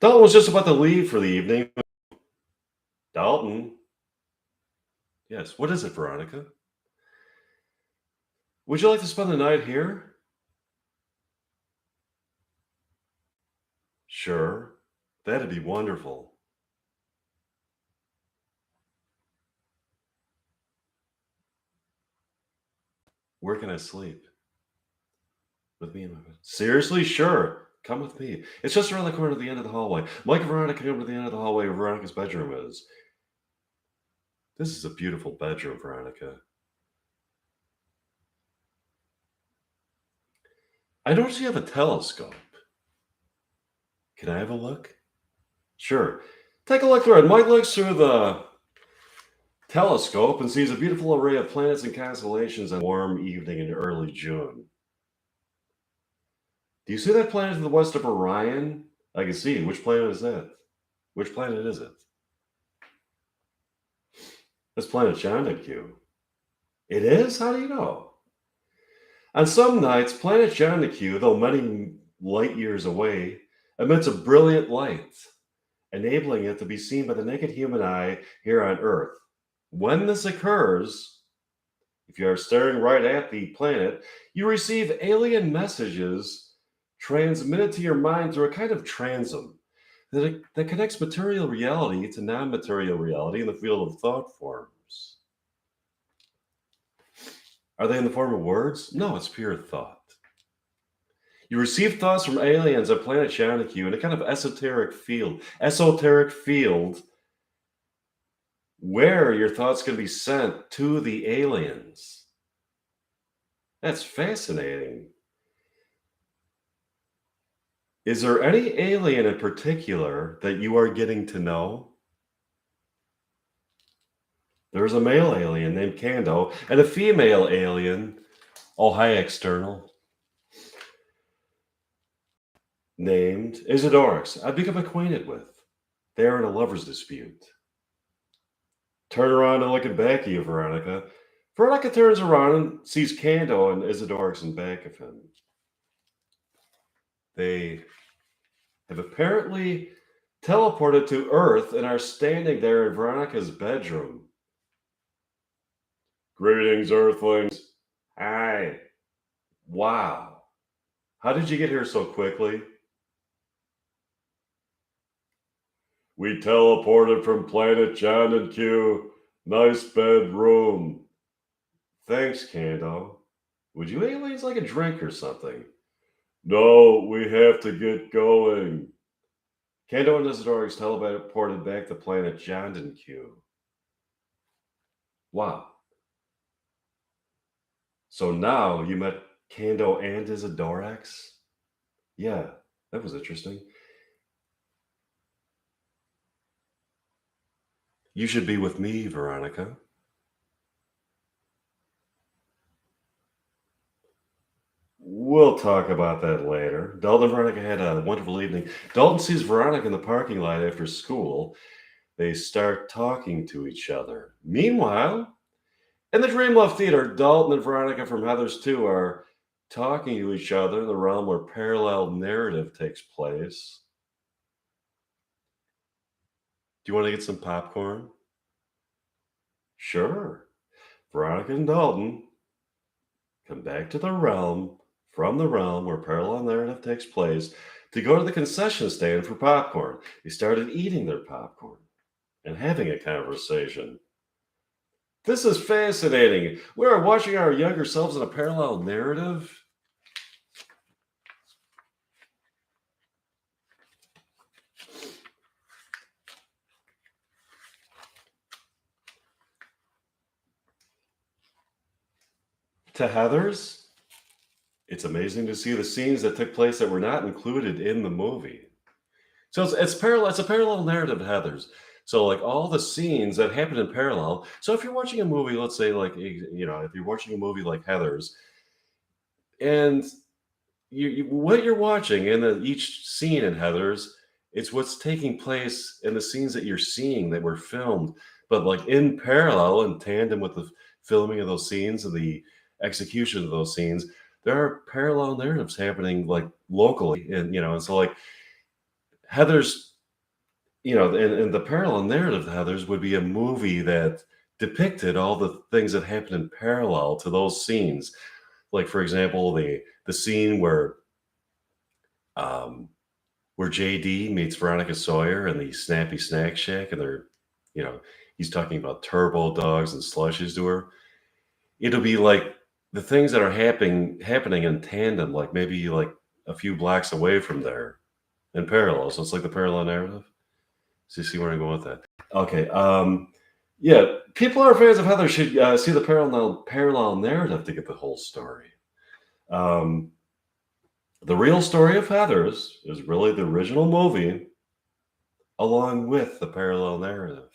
Dalton was just about to leave for the evening. Dalton? Yes. What is it, Veronica? Would you like to spend the night here? Sure. That'd be wonderful. Where can I sleep? With me in my bed. Seriously? Sure. Come with me. It's just around the corner at the end of the hallway. Mike and Veronica come to the end of the hallway where Veronica's bedroom is. This is a beautiful bedroom, Veronica. I notice you have a telescope. Can I have a look? Sure. Take a look through it. Mike looks through the telescope and sees a beautiful array of planets and constellations on a warm evening in early June. Do you see that planet to the west of Orion? I can see. Which planet is that? Which planet is it? That's planet John Q. It is? How do you know? On some nights, planet John Q, though many light years away, emits a brilliant light, enabling it to be seen by the naked human eye here on Earth. When this occurs, if you are staring right at the planet, you receive alien messages transmitted to your mind through a kind of transom that connects material reality to non-material reality in the field of thought forms. Are they in the form of words? No, it's pure thought. You receive thoughts from aliens on planet Shaniku in a kind of esoteric field where your thoughts can be sent to the aliens. That's fascinating. Is there any alien in particular that you are getting to know? There's a male alien named Kando and a female alien, oh hi external, named Isidorix. I've become acquainted with. They are in a lover's dispute. Turn around and look back at you, Veronica. Veronica turns around and sees Kando and Isidorix in back of him. They have apparently teleported to Earth and are standing there in Veronica's bedroom. Greetings, Earthlings. Hi. Wow. How did you get here so quickly? We teleported from planet John and Q. Nice bedroom. Thanks, Kando. Would you aliens like a drink or something? No, we have to get going. Kando and Isidorix teleported back to planet John and Q. Wow. So now you met Kando and Isidorix? Yeah, that was interesting. You should be with me, Veronica. We'll talk about that later. Dalton and Veronica had a wonderful evening. Dalton sees Veronica in the parking lot after school. They start talking to each other. Meanwhile, in the Dreamlove Theater, Dalton and Veronica from Heathers 2 are talking to each other in the realm where parallel narrative takes place. Do you want to get some popcorn? Sure. Veronica and Dalton come back to the realm, from the realm where parallel narrative takes place, to go to the concession stand for popcorn. They started eating their popcorn and having a conversation. This is fascinating. We are watching our younger selves in a parallel narrative. To Heathers, it's amazing to see the scenes that took place that were not included in the movie. So it's parallel. It's a parallel narrative to Heathers. So like all the scenes that happen in parallel. So if you're watching a movie, let's say like if you're watching a movie like Heathers, and what you're watching in each scene in Heathers, it's what's taking place in the scenes that you're seeing that were filmed, but like in parallel, in tandem with the filming of those scenes and the execution of those scenes, there are parallel narratives happening like locally, and so like Heathers and the parallel narrative to Heathers would be a movie that depicted all the things that happened in parallel to those scenes. Like, for example, the scene um, where JD meets Veronica Sawyer in the Snappy Snack Shack, and you know, he's talking about turbo dogs and slushes to her. It'll be like the things that are happening in tandem, like maybe like a few blocks away from there in parallel. So it's like the parallel narrative. So you see where I'm going with that? Okay. Yeah, people who are fans of Heather should see the parallel narrative to get the whole story. Um, the real story of Heathers is really the original movie, along with the parallel narrative.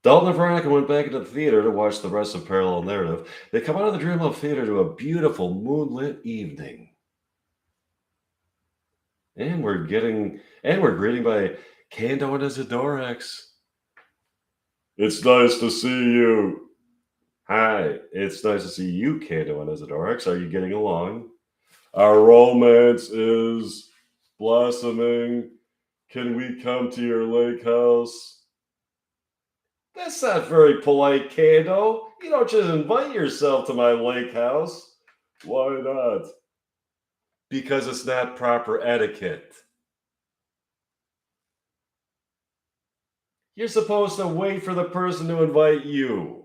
Dalton and Veronica went back into the theater to watch the rest of Parallel Narrative. They come out of the Dreamhouse Theater to a beautiful moonlit evening. And we're greeting by Kando and Isidorex. It's nice to see you. Hi, it's nice to see you, Kando and Isidorex. Are you getting along? Our romance is blossoming. Can we come to your lake house? That's not very polite, Kando. You don't just invite yourself to my lake house. Why not? Because it's not proper etiquette. You're supposed to wait for the person to invite you.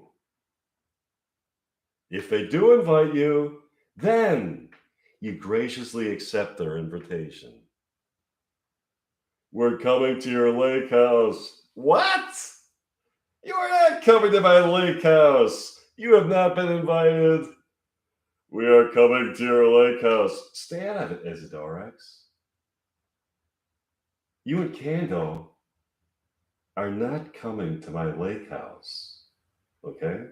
If they do invite you, then you graciously accept their invitation. We're coming to your lake house. What? You are not coming to my lake house. You have not been invited. We are coming to your lake house. Stay out of it, Isidorex. You and Kando are not coming to my lake house. Okay?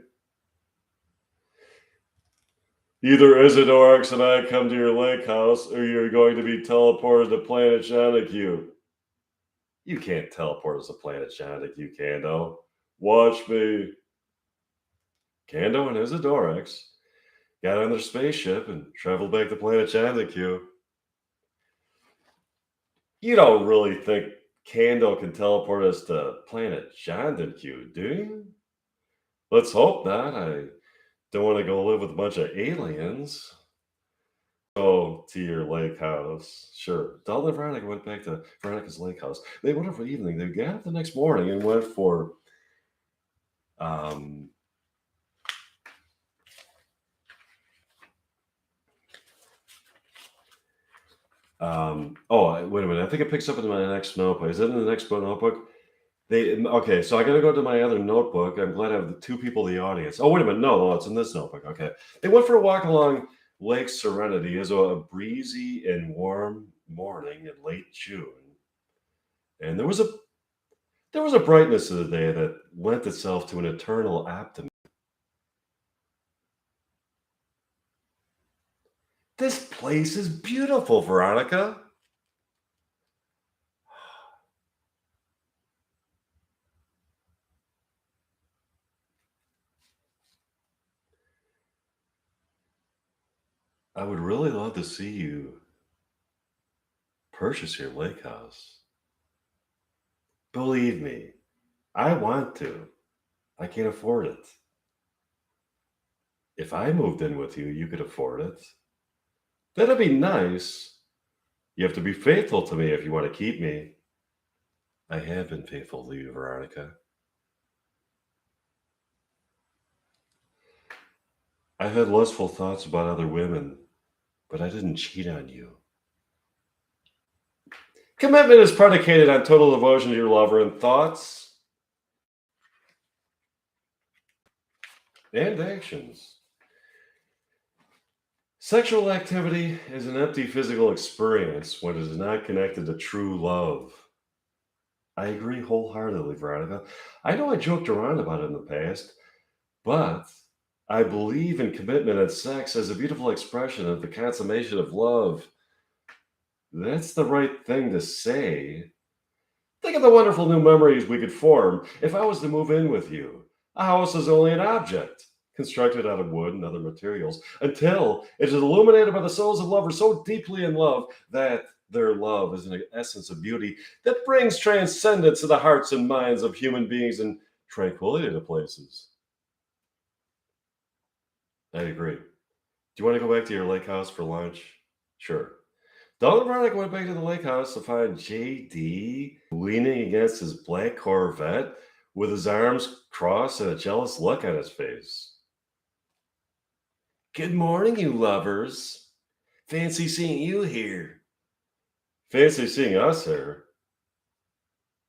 Either Isidorex and I come to your lake house, or you're going to be teleported to Planet Jonacue. You can't teleport us to Planet Jonacue, Kando. Watch me. Kando and Isidorex got on their spaceship and traveled back to Planet Jonacue. You don't really think Kando can teleport us to Planet Jonacue, do you? Let's hope not. I don't want to go live with a bunch of aliens. Go to your lake house. Sure. Dalton and Veronica went back to Veronica's lake house. They went up for the evening. They got up the next morning and went for um wait a minute. I think it picks up in my next notebook. Is it in the next notebook? Okay, so I gotta go to my other notebook. I'm glad I have the two people in the audience. Oh, wait a minute. No, it's in this notebook. Okay. They went for a walk along Lake Serenity as a breezy and warm morning in late June. And there was a brightness to the day that lent itself to an eternal optimism. This place is beautiful, Veronica. I would really love to see you purchase your lake house. Believe me, I want to. I can't afford it. If I moved in with you, you could afford it. That'd be nice. You have to be faithful to me if you want to keep me. I have been faithful to you, Veronica. I've had lustful thoughts about other women, but I didn't cheat on you. Commitment is predicated on total devotion to your lover in thoughts and actions. Sexual activity is an empty physical experience when it is not connected to true love. I agree wholeheartedly, Veronica. I know I joked around about it in the past, but I believe in commitment and sex as a beautiful expression of the consummation of love. That's the right thing to say. Think of the wonderful new memories we could form if I was to move in with you. A house is only an object, constructed out of wood and other materials, until it is illuminated by the souls of lovers so deeply in love that Their love is an essence of beauty that brings transcendence to the hearts and minds of human beings and tranquility to places. I agree. Do you want to go back to your lake house for lunch? Sure. Donald Veronic went back to the lake house to find JD leaning against his black Corvette with his arms crossed and a jealous look on his face. Good morning, you lovers. Fancy seeing you here. Fancy seeing us here.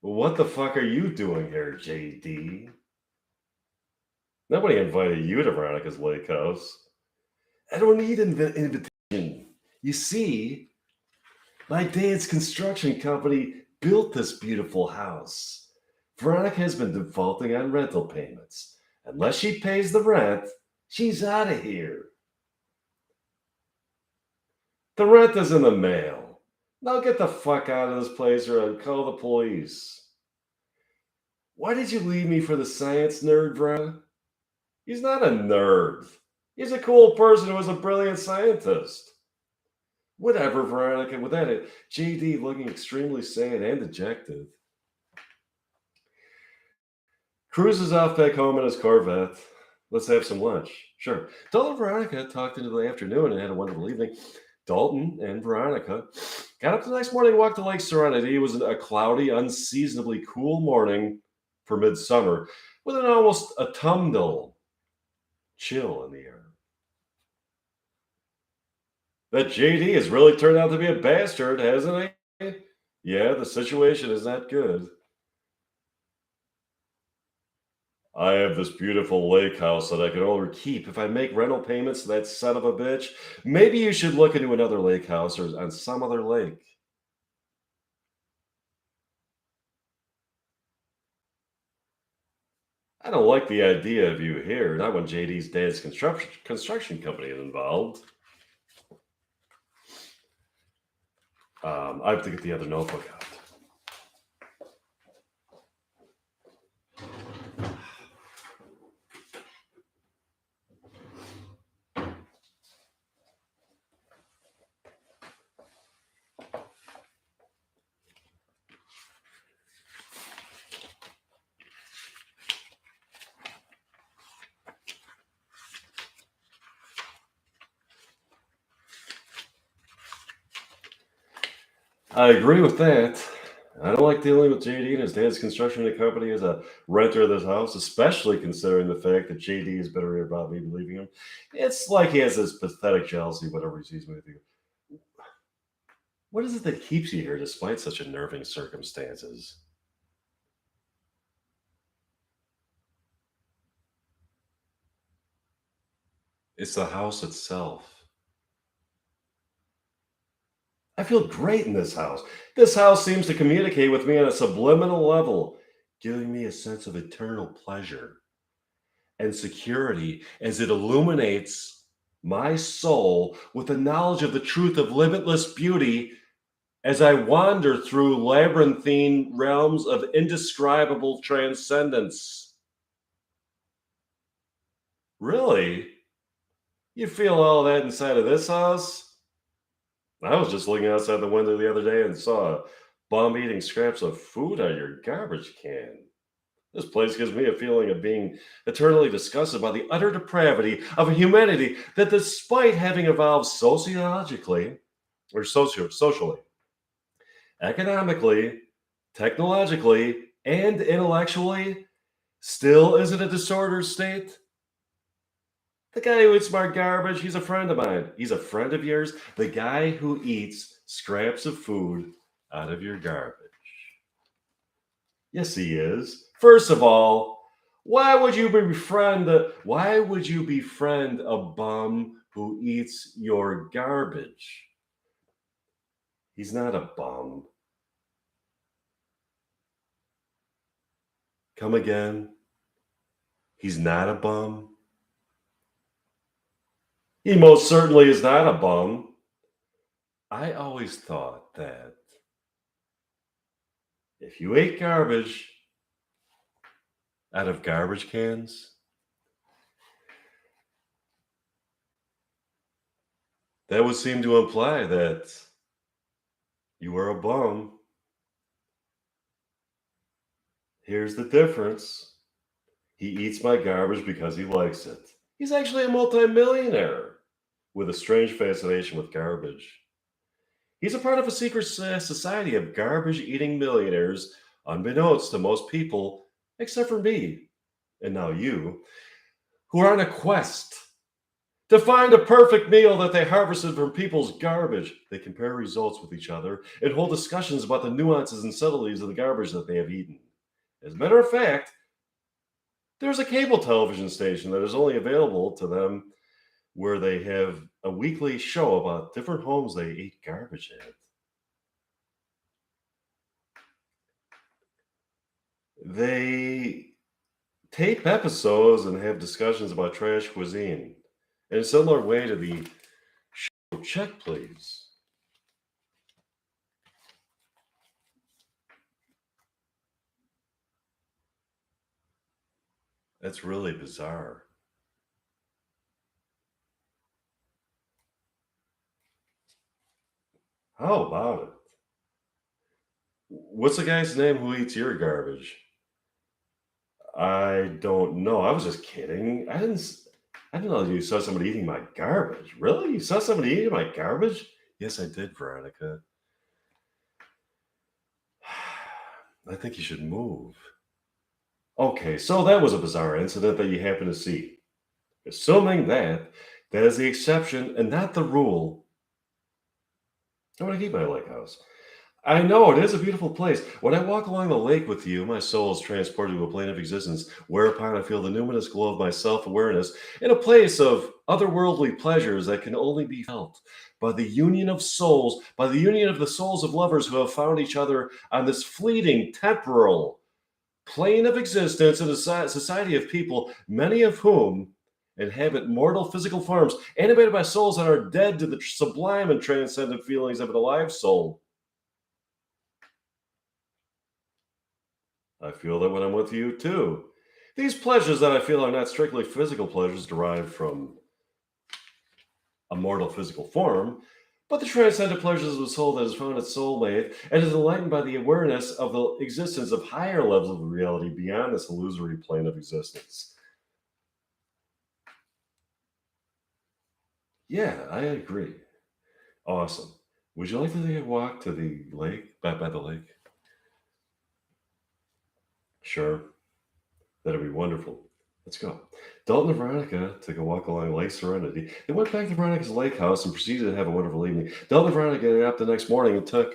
What the fuck are you doing here, JD? Nobody invited you to Veronica's lake house. I don't need an invitation. You see, my dad's construction company built this beautiful house. Veronica has been defaulting on rental payments. Unless she pays the rent, she's out of here. The rent is in the mail. Now get the fuck out of this place or I'll call the police. Why did you leave me for the science nerd, Veronica? He's not a nerd. He's a cool person who was a brilliant scientist. Whatever, Veronica. With that, JD looking extremely sad and dejected. Cruises off back home in his Corvette. Let's have some lunch. Sure. Dalton and Veronica talked into the afternoon and had a wonderful evening. Dalton and Veronica got up the next morning and walked to Lake Serenity. It was a cloudy, unseasonably cool morning for midsummer with an almost autumnal chill in the air. That JD has really turned out to be a bastard, hasn't he? Yeah, the situation is not good. I have this beautiful lake house that I can only keep if I make rental payments to that son of a bitch. Maybe you should look into another lake house or on some other lake. I don't like the idea of you here, not when JD's dad's construction company is involved. I have to get the other notebook out. I agree with that. I don't like dealing with JD and his dad's construction company as a renter of this house, especially considering the fact that JD is bitter about me leaving him. It's like he has this pathetic jealousy whenever he sees me with you. What is it that keeps you here despite such unnerving circumstances? It's the house itself. I feel great in this house. This house seems to communicate with me on a subliminal level, giving me a sense of eternal pleasure and security as it illuminates my soul with the knowledge of the truth of limitless beauty as I wander through labyrinthine realms of indescribable transcendence. Really? You feel all that inside of this house? I was just looking outside the window the other day and saw a bum eating scraps of food out of your garbage can. This place gives me a feeling of being eternally disgusted by the utter depravity of a humanity that, despite having evolved sociologically or socially, economically, technologically, and intellectually, still is in a disordered state. The guy who eats my garbage, he's a friend of mine. He's a friend of yours. The guy who eats scraps of food out of your garbage. Yes, he is. First of all, why would you befriend a bum who eats your garbage? He's not a bum. Come again. He's not a bum. He most certainly is not a bum. I always thought that if you ate garbage out of garbage cans, that would seem to imply that You were a bum. Here's the difference. He eats my garbage because he likes it. He's actually a multimillionaire with a strange fascination with garbage. He's a part of a secret society of garbage eating millionaires, unbeknownst to most people, except for me, and now you, who are on a quest to find a perfect meal that they harvested from people's garbage. They compare results with each other and hold discussions about the nuances and subtleties of the garbage that they have eaten. As a matter of fact, there's a cable television station that is only available to them where they have a weekly show about different homes they ate garbage at. They tape episodes and have discussions about trash cuisine in a similar way to the show Check Please. That's really bizarre. How about it? What's the guy's name who eats your garbage? I don't know. I was just kidding. I didn't know you saw somebody eating my garbage. Really? You saw somebody eating my garbage? Yes, I did, Veronica. I think you should move. Okay, so that was a bizarre incident that you happened to see. Assuming that is the exception and not the rule, I want to keep my lake house. I know it is a beautiful place. When I walk along the lake with you, my soul is transported to a plane of existence, whereupon I feel the numinous glow of my self awareness in a place of otherworldly pleasures that can only be felt by the union of souls, by the union of the souls of lovers who have found each other on this fleeting, temporal plane of existence in a society of people, many of whom inhabit mortal physical forms, animated by souls that are dead to the sublime and transcendent feelings of an alive soul. I feel that when I'm with you too. These pleasures that I feel are not strictly physical pleasures derived from a mortal physical form, but the transcendent pleasures of the soul that has found its soulmate and is enlightened by the awareness of the existence of higher levels of reality beyond this illusory plane of existence. Yeah, I agree. Awesome. Would you like to take a walk to the lake, by the lake? Sure. That'd be wonderful. Let's go. Dalton and Veronica took a walk along Lake Serenity. They went back to Veronica's lake house and proceeded to have a wonderful evening. Dalton and Veronica got up the next morning and took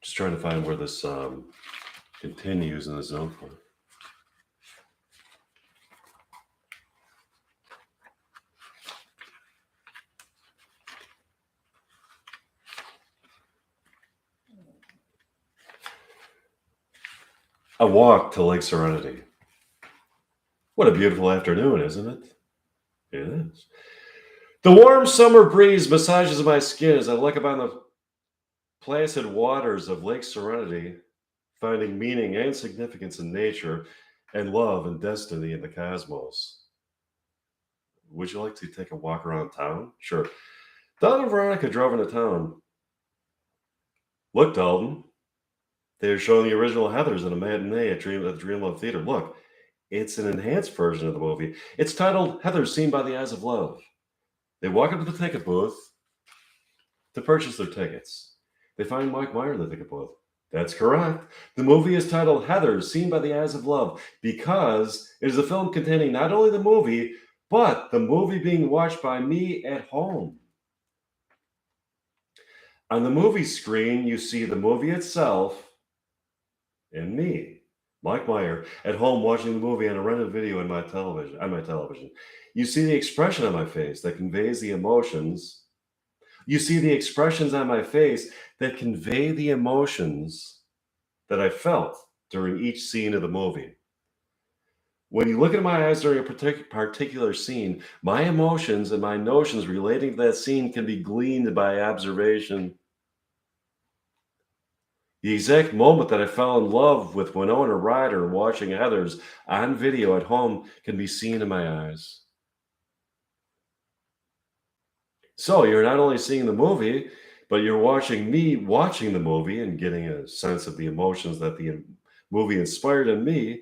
just trying to find where this continues in the zone for. A walk to Lake Serenity. What a beautiful afternoon, isn't it? It is. The warm summer breeze massages my skin as I look upon the placid waters of Lake Serenity, finding meaning and significance in nature and love and destiny in the cosmos. Would you like to take a walk around town? Sure. Dalton and Veronica drove into town. Look, Dalton, they're showing the original Heathers in a matinee at the Dreamlove Theater. Look, it's an enhanced version of the movie. It's titled Heathers Seen by the Eyes of Love. They walk up to the ticket booth to purchase their tickets. They find Mike Meyer in the ticket booth. That's correct. The movie is titled Heathers Seen by the Eyes of Love because it is a film containing not only the movie, but the movie being watched by me at home. On the movie screen, you see the movie itself and me, Mike Meyer, at home watching the movie on a rented video on my television. You see the expression on my face that conveys the emotions. You see the expressions on my face that convey the emotions that I felt during each scene of the movie. When you look into my eyes during a particular scene, my emotions and my notions relating to that scene can be gleaned by observation. The exact moment that I fell in love with Winona Ryder watching Heathers on video at home can be seen in my eyes. So you're not only seeing the movie, but you're watching me watching the movie and getting a sense of the emotions that the movie inspired in me,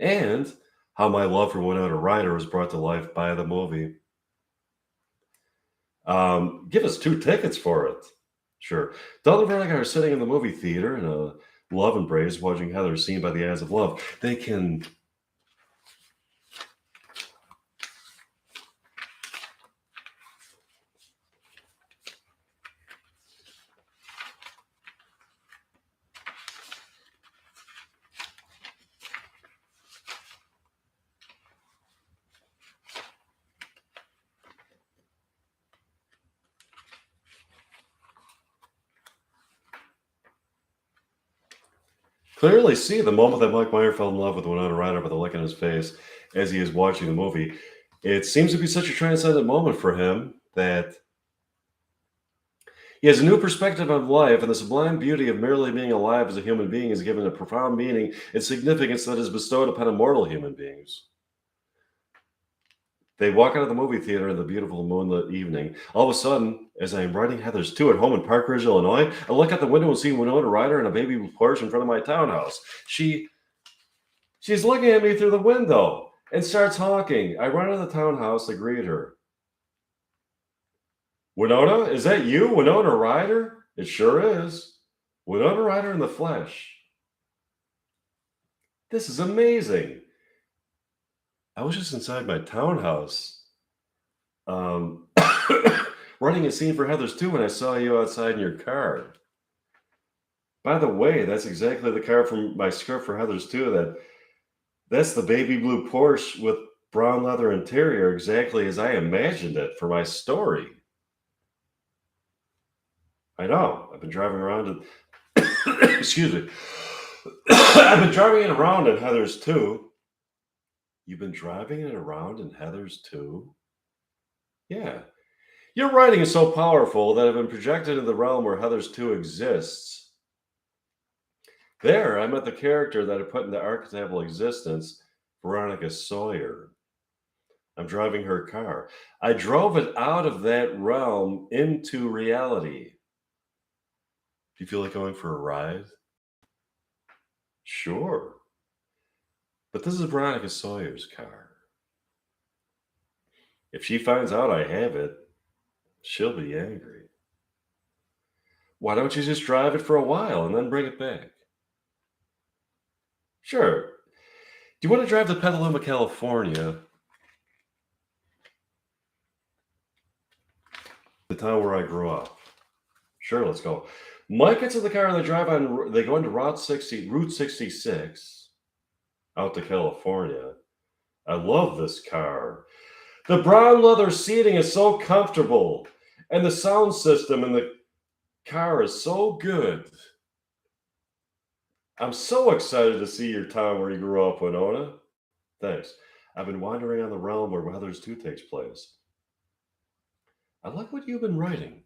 and how my love for Winona Ryder was brought to life by the movie. Give us 2 tickets for it. Sure. Donald and Veronica are sitting in the movie theater in a love embrace, watching Heather seen by the eyes of love. They can clearly see the moment that Mike Meyer fell in love with Winona Ryder by the look on his face as he is watching the movie. It seems to be such a transcendent moment for him that he has a new perspective on life, and the sublime beauty of merely being alive as a human being is given a profound meaning and significance that is bestowed upon immortal human beings. They walk out of the movie theater in the beautiful moonlit evening. All of a sudden, as I am riding Heather's 2 at home in Park Ridge, Illinois, I look out the window and see Winona Ryder and a baby Porsche in front of my townhouse. She's looking at me through the window and starts honking. I run into the townhouse to greet her. Winona, is that you, Winona Ryder? It sure is. Winona Ryder in the flesh. This is amazing. I was just inside my townhouse, um, running a scene for Heather's 2 when I saw you outside in your car. By the way, that's exactly the car from my script for Heather's 2. That's the baby blue Porsche with brown leather interior, exactly as I imagined it for my story. I know. I've been driving around excuse me. I've been driving it around in Heather's 2. You've been driving it around in Heather's 2? Yeah. Your writing is so powerful that I've been projected in the realm where Heather's 2 exists. There, I met the character that I put into archetypal existence, Veronica Sawyer. I'm driving her car. I drove it out of that realm into reality. Do you feel like going for a ride? Sure. But this is Veronica Sawyer's car. If she finds out I have it, she'll be angry. Why don't you just drive it for a while and then bring it back? Sure. Do you want to drive to Petaluma, California? The town where I grew up. Sure, let's go. Mike gets in the car and they go into Route 66 out to California. I love this car. The brown leather seating is so comfortable, and the sound system in the car is so good. I'm so excited to see your town where you grew up, Winona. Thanks. I've been wandering on the realm where Heather's 2 takes place. I like what you've been writing.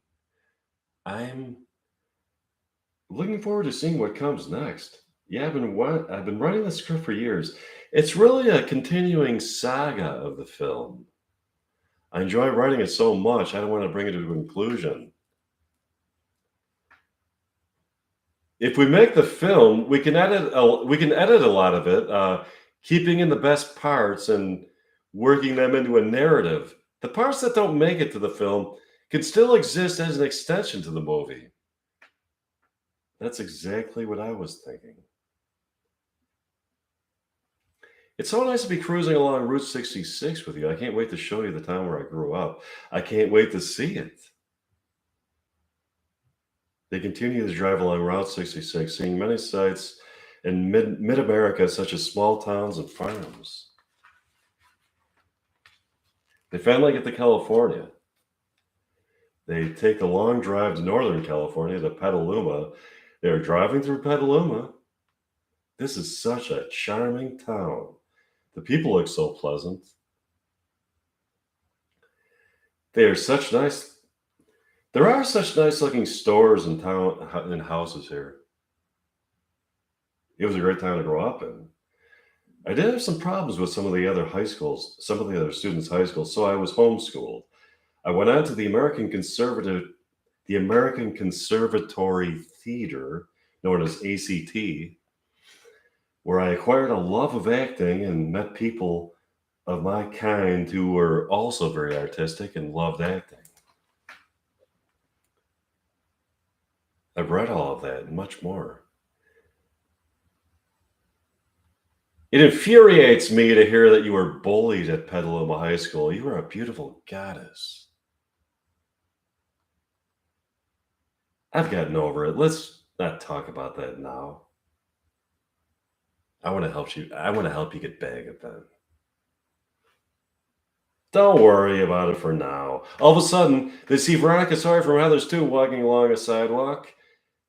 I'm looking forward to seeing what comes next. Yeah, I've been writing the script for years. It's really a continuing saga of the film. I enjoy writing it so much, I don't want to bring it to a conclusion. If we make the film, we can edit a lot of it, keeping in the best parts and working them into a narrative. The parts that don't make it to the film can still exist as an extension to the movie. That's exactly what I was thinking. It's so nice to be cruising along Route 66 with you. I can't wait to show you the town where I grew up. I can't wait to see it. They continue to drive along Route 66, seeing many sights in mid-America, such as small towns and farms. They finally get to California. They take a long drive to Northern California to Petaluma. They're driving through Petaluma. This is such a charming town. The people look so pleasant. They are such nice. There are such nice looking stores in town and houses here. It was a great time to grow up in. I did have some problems with some of the other high schools, some of the other students' high schools, so I was homeschooled. I went on to the American Conservatory Theater, known as ACT, where I acquired a love of acting and met people of my kind who were also very artistic and loved acting. I've read all of that and much more. It infuriates me to hear that you were bullied at Petaluma High School. You were a beautiful goddess. I've gotten over it. Let's not talk about that now. I want to help you. I want to help you get back at them. Don't worry about it for now. All of a sudden, they see Veronica Sawyer from Heathers 2 walking along a sidewalk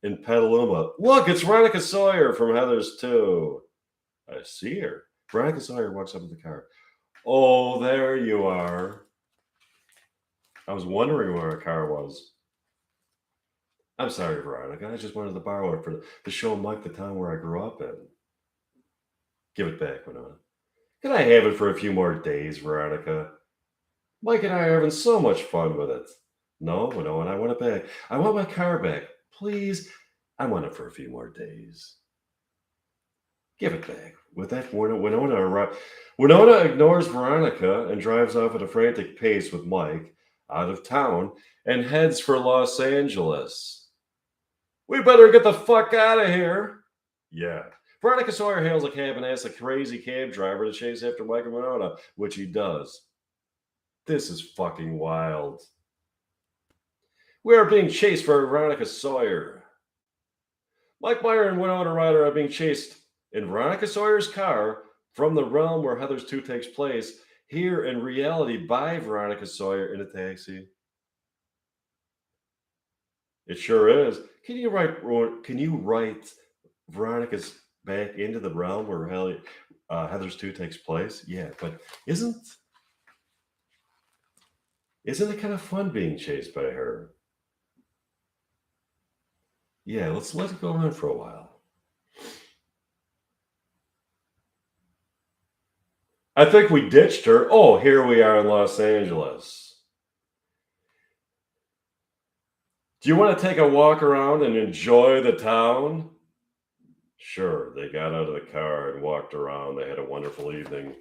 in Petaluma. Look, it's Veronica Sawyer from Heathers 2. I see her. Veronica Sawyer walks up to the car. Oh, there you are. I was wondering where her car was. I'm sorry, Veronica. I just wanted to borrow it to show Mike the town where I grew up in. Give it back, Winona. Can I have it for a few more days, Veronica? Mike and I are having so much fun with it. No, Winona, I want it back. I want my car back. Please, I want it for a few more days. Give it back. With that, Winona ignores Veronica and drives off at a frantic pace with Mike out of town and heads for Los Angeles. We better get the fuck out of here. Yeah. Veronica Sawyer hails a cab and asks a crazy cab driver to chase after Mike and Winona, which he does. This is fucking wild. We are being chased for Veronica Sawyer. Mike Meyer and Winona Ryder are being chased in Veronica Sawyer's car from the realm where Heathers 2 takes place, here in reality by Veronica Sawyer in a taxi. It sure is. Can you write Veronica's back into the realm where Heathers 2 takes place? Yeah, but isn't it kind of fun being chased by her? Yeah, let's let it go on for a while. I think we ditched her. Oh, here we are in Los Angeles. Do you want to take a walk around and enjoy the town? Sure, they got out of the car and walked around. They had a wonderful evening.